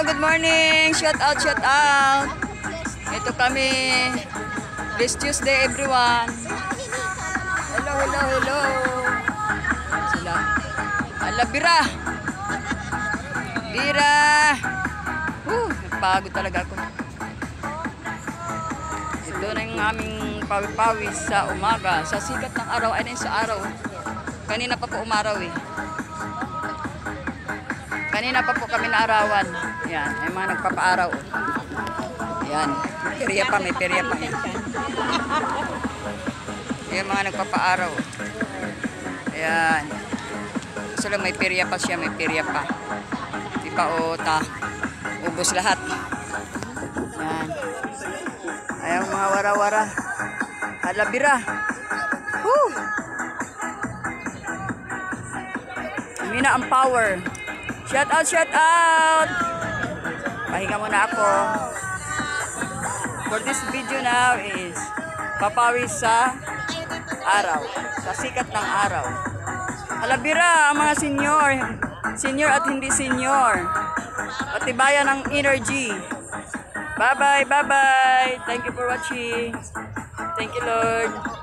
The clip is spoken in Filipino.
good morning. Shout out, shout out. Ito kami. This Tuesday, everyone. Hello, hello, hello. Sila. Ala, Bira. Bira. Nagpagod talaga ako. Ito na yung aming pawis sa umaga. Sa sikat ng araw, ay na sa araw. Kanina pa po umaraw eh. Kanina pa po kami naarawan. Yan, may mga nagpapaaraw. Yan, may perya pa. Yan, mga nagpapaaraw. Yan. So lang may perya pa siya, may perya pa. Di pa ubos lahat. Yan. Ayaw mga wara-wara. Halabira. Woo! Mina ang power. Shout out, shout out! Pahinga muna ako. For this video now is papawis sa araw. Sa sikat ng araw. Halabira ang mga senior at hindi senior. Patibayan ng energy. Bye-bye, bye-bye. Thank you for watching. Thank you, Lord.